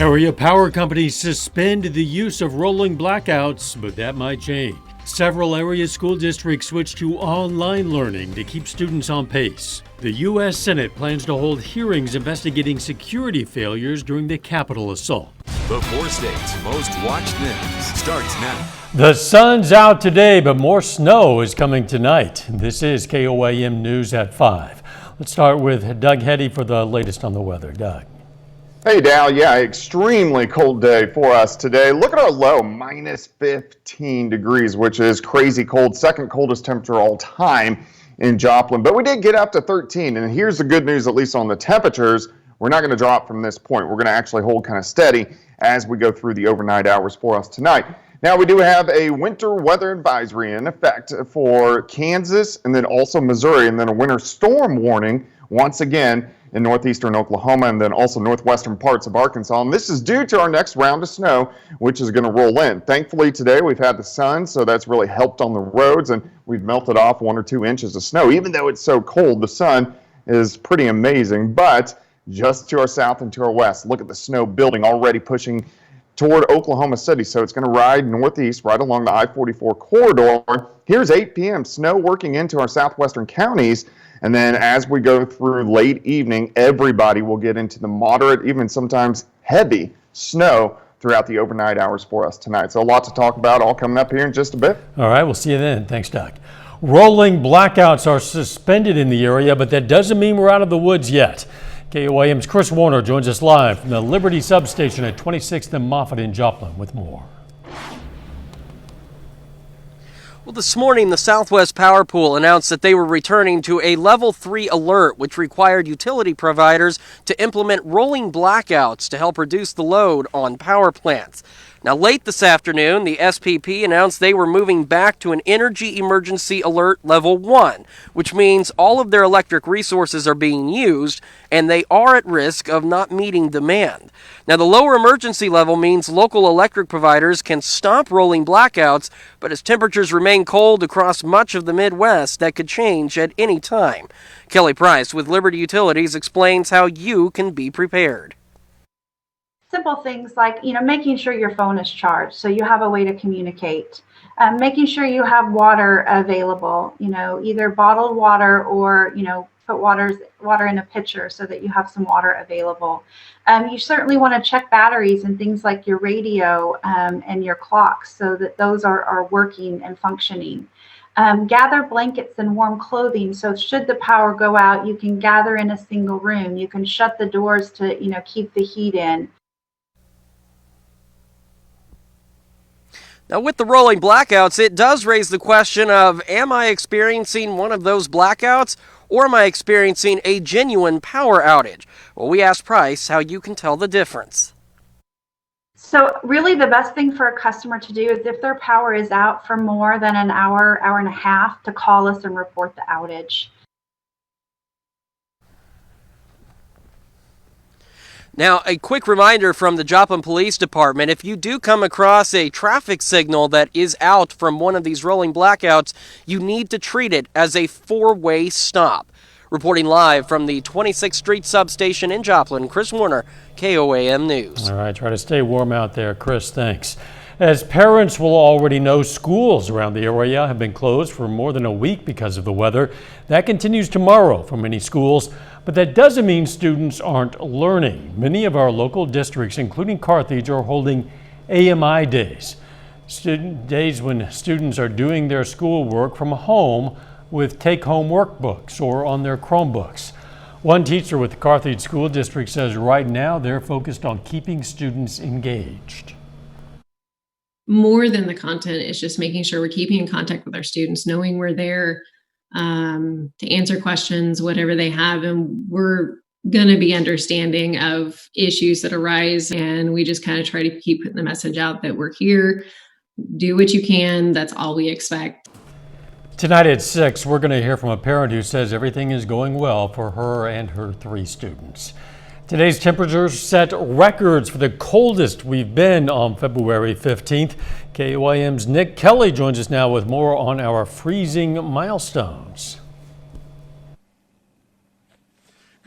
Area power companies suspend the use of rolling blackouts, but that might change. Several area school districts switch to online learning to keep students on pace. The U.S. Senate plans to hold hearings investigating security failures during the Capitol assault. The 4 states' most watched news starts now. The sun's out today, but more snow is coming tonight. This is KOAM News at 5. Let's start with Doug Heddy for the latest on the weather. Doug. Hey, Dal. Yeah, extremely cold day for us today. Look at our low, minus 15 degrees, which is crazy cold. Second coldest temperature all time in Joplin. But we did get up to 13. And here's the good news, at least on the temperatures. We're not going to drop from this point. We're going to actually hold kind of steady as we go through the overnight hours for us tonight. Now, we do have a winter weather advisory in effect for Kansas and then also Missouri, and then a winter storm warning once again in northeastern Oklahoma and then also northwestern parts of Arkansas. And this is due to our next round of snow, which is going to roll in. Thankfully, today we've had the sun, so that's really helped on the roads, and we've melted off 1 or 2 inches of snow. Even though it's so cold, the sun is pretty amazing. But just to our south and to our west, look at the snow building already pushing toward Oklahoma City. So it's going to ride northeast right along the I-44 corridor. Here's 8 p.m. snow working into our southwestern counties. And then as we go through late evening, everybody will get into the moderate, even sometimes heavy snow throughout the overnight hours for us tonight. So a lot to talk about, all coming up here in just a bit. All right, we'll see you then. Thanks, Doug. Rolling blackouts are suspended in the area, but that doesn't mean we're out of the woods yet. KOAM's Chris Warner joins us live from the Liberty substation at 26th and Moffett in Joplin with more. Well, this morning, the Southwest Power Pool announced that they were returning to a Level 3 alert, which required utility providers to implement rolling blackouts to help reduce the load on power plants. Now, late this afternoon, the SPP announced they were moving back to an Energy Emergency Alert Level 1, which means all of their electric resources are being used, and they are at risk of not meeting demand. Now, the lower emergency level means local electric providers can stop rolling blackouts, but as temperatures remain cold across much of the Midwest, that could change at any time. Kelly Price with Liberty Utilities explains how you can be prepared. Simple things like, making sure your phone is charged so you have a way to communicate. Making sure you have water available, either bottled water or, put water in a pitcher so that you have some water available. You certainly want to check batteries and things like your radio and your clocks so that those are working and functioning. Gather blankets and warm clothing so should the power go out, you can gather in a single room. You can shut the doors to, keep the heat in. Now, with the rolling blackouts, it does raise the question of, am I experiencing one of those blackouts, or am I experiencing a genuine power outage? Well, we asked Price how you can tell the difference. So really the best thing for a customer to do is if their power is out for more than an hour, hour and a half, to call us and report the outage. Now, a quick reminder from the Joplin Police Department, if you do come across a traffic signal that is out from one of these rolling blackouts, you need to treat it as a 4-way stop. Reporting live from the 26th Street substation in Joplin, Chris Warner, KOAM News. All right, try to stay warm out there, Chris. Thanks. As parents will already know, schools around the area have been closed for more than a week because of the weather. That continues tomorrow for many schools, but that doesn't mean students aren't learning. Many of our local districts, including Carthage, are holding AMI days. Days when students are doing their schoolwork from home with take-home workbooks or on their Chromebooks. One teacher with the Carthage School District says right now they're focused on keeping students engaged. More than the content, it's just making sure we're keeping in contact with our students, knowing we're there to answer questions, whatever they have, and we're going to be understanding of issues that arise, and we just kind of try to keep putting the message out that we're here, do what you can, that's all we expect. Tonight at 6, we're going to hear from a parent who says everything is going well for her and her 3 students. Today's temperatures set records for the coldest we've been on February 15th. KOAM's Nick Kelly joins us now with more on our freezing milestones.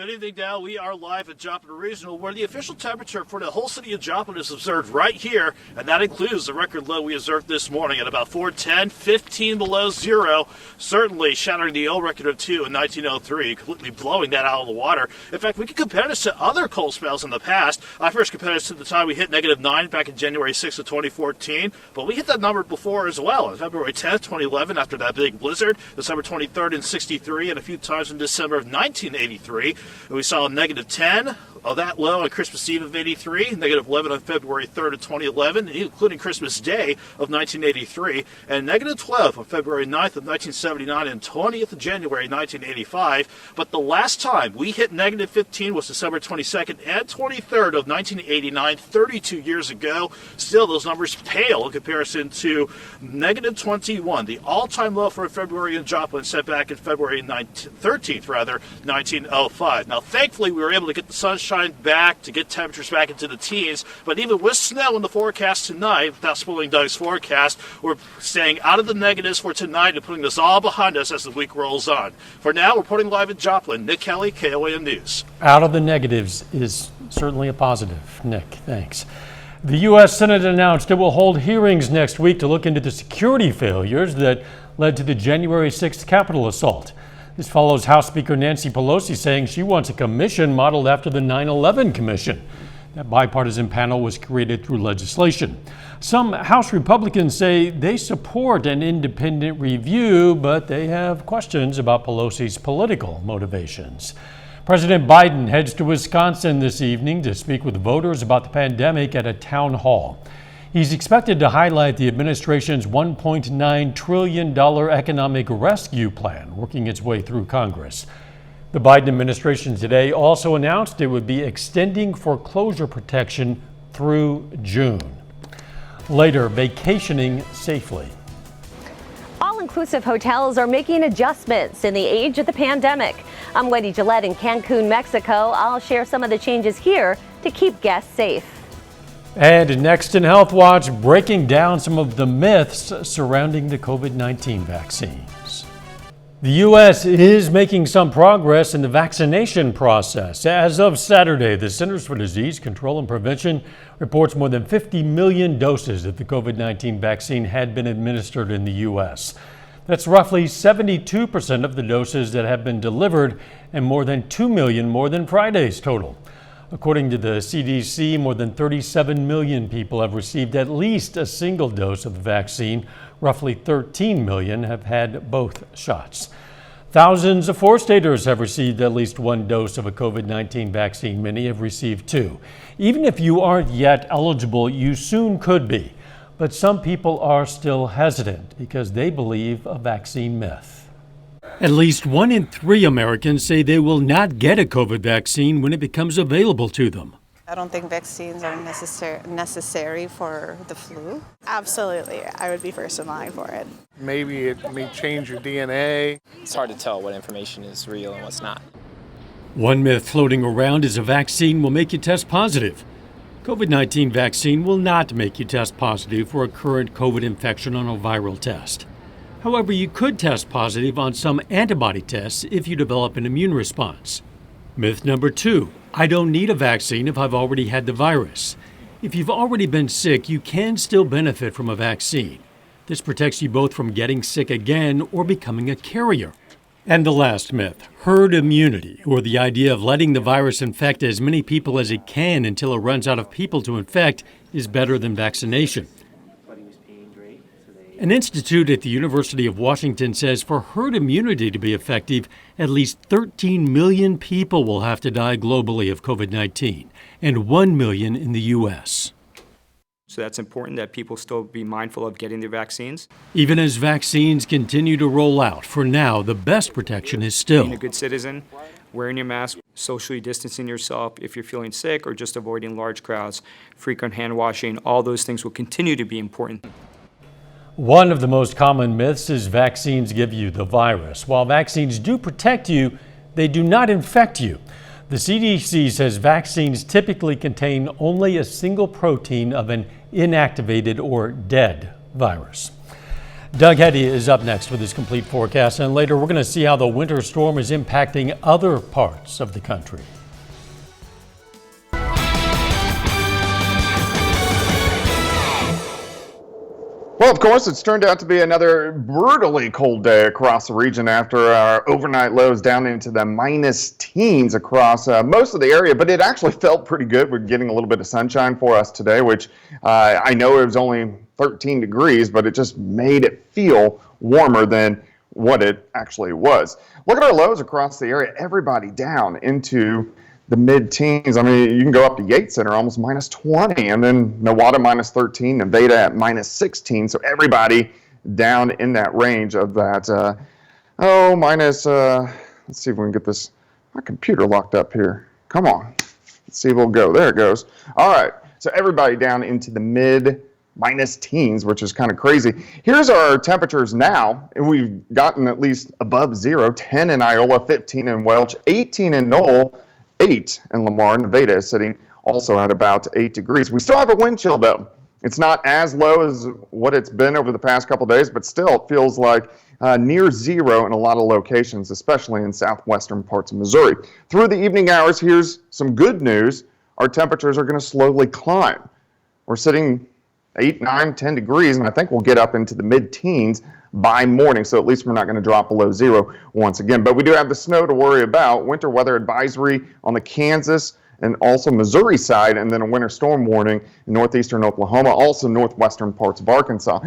Good evening, Dal. We are live at Joplin Regional, where the official temperature for the whole city of Joplin is observed right here, and that includes the record low we observed this morning at about 410, 15 below zero, certainly shattering the old record of 2 in 1903, completely blowing that out of the water. In fact, we can compare this to other cold spells in the past. I first compared this to the time we hit -9 back in January 6th of 2014, but we hit that number before as well. On February 10th, 2011, after that big blizzard, December 23rd in 63, and a few times in December of 1983. And we saw a -10 of that low on Christmas Eve of 83, -11 on February 3rd of 2011, including Christmas Day of 1983, and -12 on February 9th of 1979 and 20th of January 1985. But the last time we hit -15 was December 22nd and 23rd of 1989, 32 years ago. Still, those numbers pale in comparison to -21, the all-time low for February in Joplin, set back in February 13th, 1905. Now, thankfully, we were able to get the sunshine back, to get temperatures back into the teens, but even with snow in the forecast tonight, without spoiling Doug's forecast, we're staying out of the negatives for tonight and putting this all behind us as the week rolls on. For now, reporting live in Joplin, Nick Kelly, KOAM News. Out of the negatives is certainly a positive. Nick, thanks. The U.S. Senate announced it will hold hearings next week to look into the security failures that led to the January 6th Capitol assault. This follows House Speaker Nancy Pelosi saying she wants a commission modeled after the 9/11 Commission. That bipartisan panel was created through legislation. Some House Republicans say they support an independent review, but they have questions about Pelosi's political motivations. President Biden heads to Wisconsin this evening to speak with voters about the pandemic at a town hall. He's expected to highlight the administration's $1.9 trillion economic rescue plan working its way through Congress. The Biden administration today also announced it would be extending foreclosure protection through June. Later, vacationing safely. All-inclusive hotels are making adjustments in the age of the pandemic. I'm Wendy Gillette in Cancun, Mexico. I'll share some of the changes here to keep guests safe. And next in Health Watch, breaking down some of the myths surrounding the COVID-19 vaccines. The U.S. is making some progress in the vaccination process. As of Saturday, the Centers for Disease Control and Prevention reports more than 50 million doses of the COVID-19 vaccine had been administered in the U.S. That's roughly 72% of the doses that have been delivered, and more than 2 million more than Friday's total. According to the CDC, more than 37 million people have received at least a single dose of the vaccine. Roughly 13 million have had both shots. Thousands of four-staters have received at least one dose of a COVID-19 vaccine. Many have received two. Even if you aren't yet eligible, you soon could be. But some people are still hesitant because they believe a vaccine myth. At least 1 in 3 Americans say they will not get a COVID vaccine when it becomes available to them. I don't think vaccines are necessary for the flu. Absolutely, I would be first in line for it. Maybe it may change your DNA. It's hard to tell what information is real and what's not. One myth floating around is a vaccine will make you test positive. COVID-19 vaccine will not make you test positive for a current COVID infection on a viral test. However, you could test positive on some antibody tests if you develop an immune response. Myth number 2, I don't need a vaccine if I've already had the virus. If you've already been sick, you can still benefit from a vaccine. This protects you both from getting sick again or becoming a carrier. And the last myth, herd immunity, or the idea of letting the virus infect as many people as it can until it runs out of people to infect, is better than vaccination. An institute at the University of Washington says for herd immunity to be effective, at least 13 million people will have to die globally of COVID-19, and 1 million in the U.S. So that's important that people still be mindful of getting their vaccines. Even as vaccines continue to roll out, for now, the best protection is still being a good citizen, wearing your mask, socially distancing yourself if you're feeling sick, or just avoiding large crowds, frequent hand washing. All those things will continue to be important. One of the most common myths is vaccines give you the virus. While vaccines do protect you, they do not infect you. The CDC says vaccines typically contain only a single protein of an inactivated or dead virus. Doug Hetty is up next with his complete forecast, and later we're going to see how the winter storm is impacting other parts of the country. Well, of course, it's turned out to be another brutally cold day across the region after our overnight lows down into the minus teens across most of the area, but it actually felt pretty good. We're getting a little bit of sunshine for us today, which I know it was only 13 degrees, but it just made it feel warmer than what it actually was. Look at our lows across the area. Everybody down into the mid-teens. I mean, you can go up to Yates Center, almost minus 20, and then Nowata minus 13, Nevada at minus 16. So everybody down in that range of that, let's see if we can get this, my computer locked up here. Come on. Let's see if we'll go. There it goes. All right. So everybody down into the mid-minus teens, which is kind of crazy. Here's our temperatures now, and we've gotten at least above zero, 10 in Iola, 15 in Welch, 18 in Knoll, 8 in Lamar. Nevada is sitting also at about 8 degrees. We still have a wind chill, though. It's not as low as what it's been over the past couple days, but still it feels like near zero in a lot of locations, especially in southwestern parts of Missouri. Through the evening hours, here's some good news. Our temperatures are going to slowly climb. We're sitting 8, 9, 10 degrees, and I think we'll get up into the mid-teens by morning, so at least we're not going to drop below zero once again. But we do have the snow to worry about. Winter weather advisory on the Kansas and also Missouri side, and then a winter storm warning in northeastern Oklahoma, also northwestern parts of Arkansas.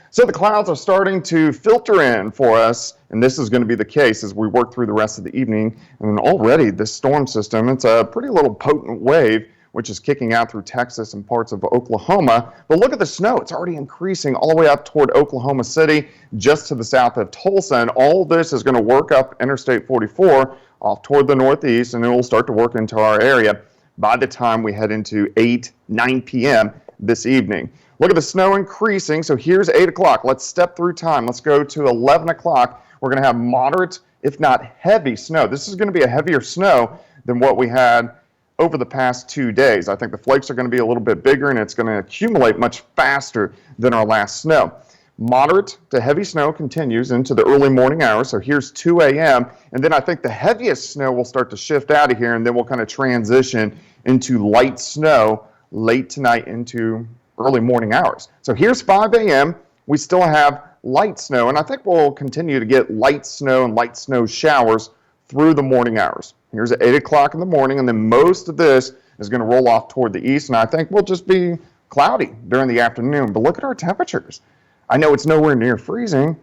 So the clouds are starting to filter in for us, and this is going to be the case as we work through the rest of the evening. And already this storm system, it's a pretty little potent wave, which is kicking out through Texas and parts of Oklahoma. But look at the snow. It's already increasing all the way up toward Oklahoma City, just to the south of Tulsa. And all this is going to work up Interstate 44 off toward the northeast, and it will start to work into our area by the time we head into 8, 9 p.m. this evening. Look at the snow increasing. So here's 8 o'clock. Let's step through time. Let's go to 11 o'clock. We're going to have moderate, if not heavy snow. This is going to be a heavier snow than what we had over the past 2 days. I think the flakes are going to be a little bit bigger, and it's going to accumulate much faster than our last snow. Moderate to heavy snow continues into the early morning hours. So here's 2 a.m. And then I think the heaviest snow will start to shift out of here, and then we'll kind of transition into light snow late tonight into early morning hours. So here's 5 a.m. We still have light snow, and I think we'll continue to get light snow and light snow showers through the morning hours. Here's at 8 o'clock in the morning, and then most of this is going to roll off toward the east, and I think we'll just be cloudy during the afternoon. But look at our temperatures. I know it's nowhere near freezing,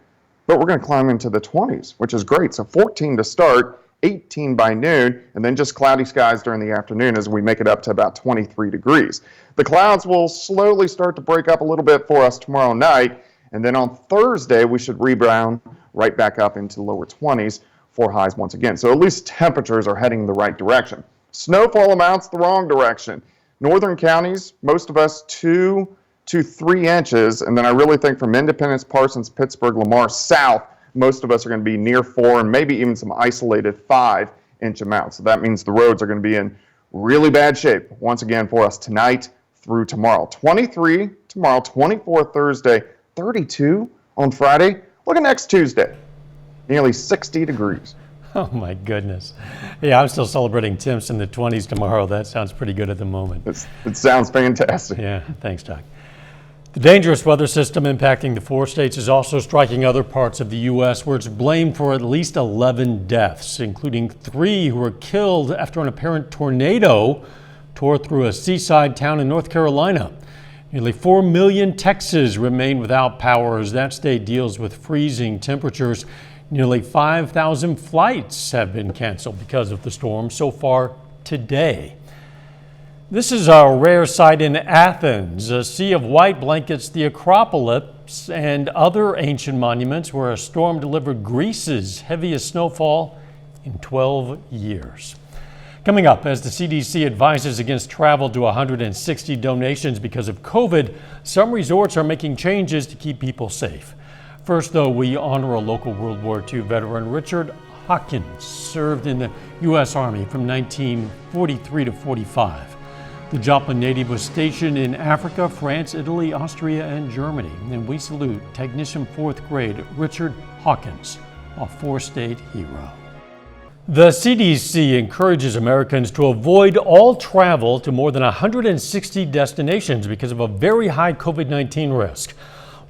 but we're going to climb into the 20s, which is great. So 14 to start, 18 by noon, and then just cloudy skies during the afternoon as we make it up to about 23 degrees. The clouds will slowly start to break up a little bit for us tomorrow night, and then on Thursday we should rebound right back up into the lower 20s for highs once again. So at least temperatures are heading the right direction. Snowfall amounts the wrong direction. Northern counties, most of us 2 to 3 inches, and then I really think from Independence, Parsons, Pittsburgh, Lamar south, most of us are going to be near 4 and maybe even some isolated 5-inch amounts. So that means the roads are going to be in really bad shape once again for us tonight through tomorrow. 23 tomorrow, 24 Thursday, 32 on Friday. Look at next Tuesday. Nearly 60 degrees. Oh my goodness. Yeah, I'm still celebrating temps in the 20s tomorrow. That sounds pretty good at the moment. It sounds fantastic. Yeah, thanks, Doug. The dangerous weather system impacting the 4 states is also striking other parts of the U.S. where it's blamed for at least 11 deaths, including 3 who were killed after an apparent tornado tore through a seaside town in North Carolina. Nearly 4 million Texans remain without power as that state deals with freezing temperatures. Nearly 5,000 flights have been canceled because of the storm so far today. This is a rare sight in Athens. A sea of white blankets the Acropolis and other ancient monuments where a storm delivered Greece's heaviest snowfall in 12 years. Coming up, as the CDC advises against travel to 160 donations because of COVID, some resorts are making changes to keep people safe. First, though, we honor a local World War II veteran. Richard Hawkins served in the U.S. Army from 1943 to 45. The Joplin native was stationed in Africa, France, Italy, Austria, and Germany. And we salute Technician 4th grade Richard Hawkins, a four-state hero. The CDC encourages Americans to avoid all travel to more than 160 destinations because of a very high COVID-19 risk.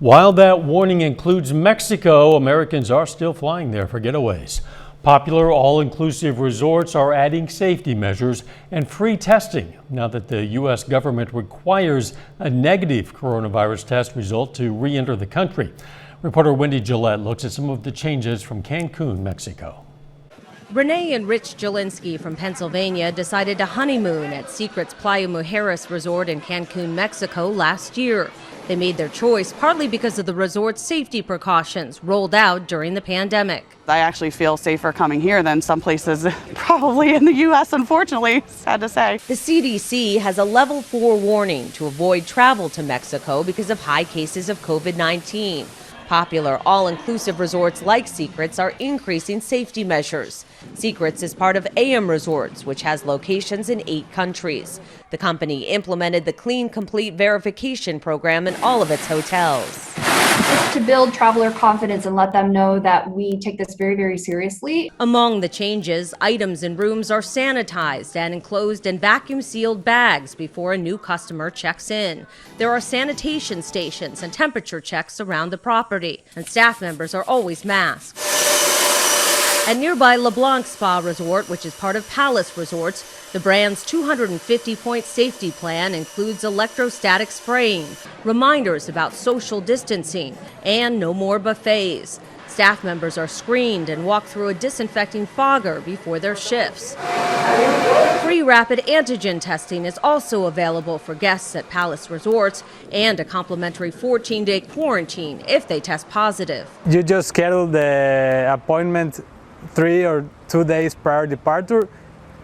While that warning includes Mexico, Americans are still flying there for getaways. Popular all-inclusive resorts are adding safety measures and free testing now that the U.S. government requires a negative coronavirus test result to re-enter the country. Reporter Wendy Gillette looks at some of the changes from Cancun, Mexico. Renee and Rich Jelinski from Pennsylvania decided to honeymoon at Secret's Playa Mujeres Resort in Cancun, Mexico last year. They made their choice partly because of the resort's safety precautions rolled out during the pandemic. I actually feel safer coming here than some places probably in the U.S., unfortunately, sad to say. The CDC has a level 4 warning to avoid travel to Mexico because of high cases of COVID-19. Popular all-inclusive resorts like Secrets are increasing safety measures. Secrets is part of KOAM Resorts, which has locations in 8 countries. The company implemented the Clean Complete verification program in all of its hotels. It's to build traveler confidence and let them know that we take this very, very seriously. Among the changes, items in rooms are sanitized and enclosed in vacuum-sealed bags before a new customer checks in. There are sanitation stations and temperature checks around the property, and staff members are always masked. At nearby LeBlanc Spa Resort, which is part of Palace Resorts, the brand's 250-point safety plan includes electrostatic spraying, reminders about social distancing, and no more buffets. Staff members are screened and walk through a disinfecting fogger before their shifts. Free rapid antigen testing is also available for guests at Palace Resorts, and a complimentary 14-day quarantine if they test positive. You just schedule the appointment 3 or 2 days prior departure,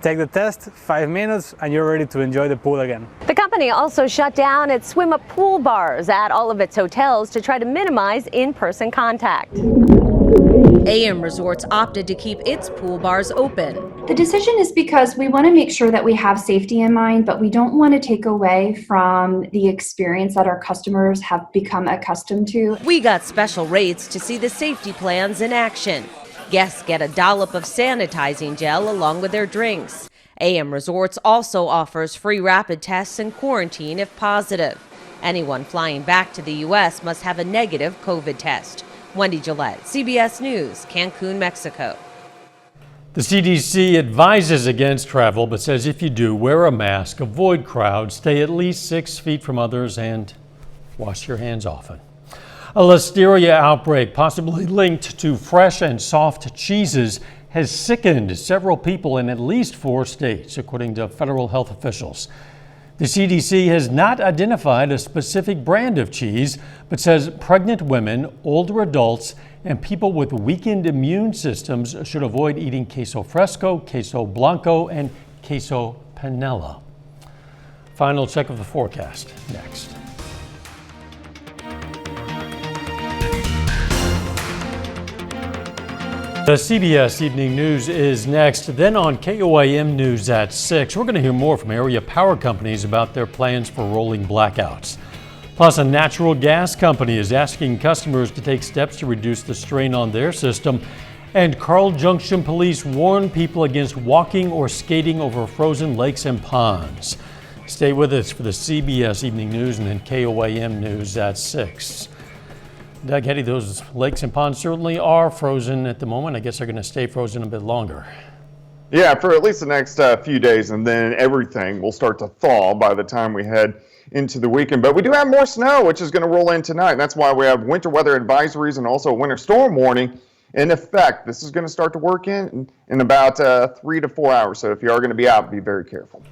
take the test, 5 minutes, and you're ready to enjoy the pool again. The company also shut down its swim-up pool bars at all of its hotels to try to minimize in-person contact. KOAM Resorts opted to keep its pool bars open. The decision is because we want to make sure that we have safety in mind, but we don't want to take away from the experience that our customers have become accustomed to. We got special rates to see the safety plans in action. Guests get a dollop of sanitizing gel along with their drinks. KOAM Resorts also offers free rapid tests and quarantine if positive. Anyone flying back to the U.S. must have a negative COVID test. Wendy Gillette, CBS News, Cancun, Mexico. The CDC advises against travel, but says if you do, wear a mask, avoid crowds, stay at least 6 feet from others, and wash your hands often. A listeria outbreak, possibly linked to fresh and soft cheeses, has sickened several people in at least 4 states, according to federal health officials. The CDC has not identified a specific brand of cheese, but says pregnant women, older adults, and people with weakened immune systems should avoid eating queso fresco, queso blanco, and queso panela. Final check of the forecast next. The CBS Evening News is next. Then on KOAM News at 6, we're going to hear more from area power companies about their plans for rolling blackouts. Plus, a natural gas company is asking customers to take steps to reduce the strain on their system. And Carl Junction police warn people against walking or skating over frozen lakes and ponds. Stay with us for the CBS Evening News and then KOAM News at 6. Doug Hetty, those lakes and ponds certainly are frozen at the moment. I guess they're going to stay frozen a bit longer. Yeah, for at least the next few days, and then everything will start to thaw by the time we head into the weekend. But we do have more snow, which is going to roll in tonight. And that's why we have winter weather advisories and also a winter storm warning in effect. This is going to start to work in about 3 to 4 hours. So if you are going to be out, be very careful.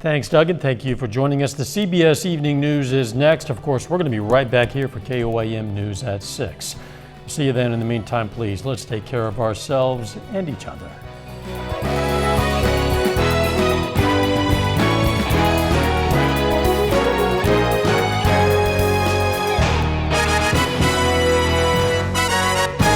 Thanks, Doug, and thank you for joining us. The CBS Evening News is next. Of course, we're going to be right back here for KOAM News at 6. See you then. In the meantime, please, let's take care of ourselves and each other.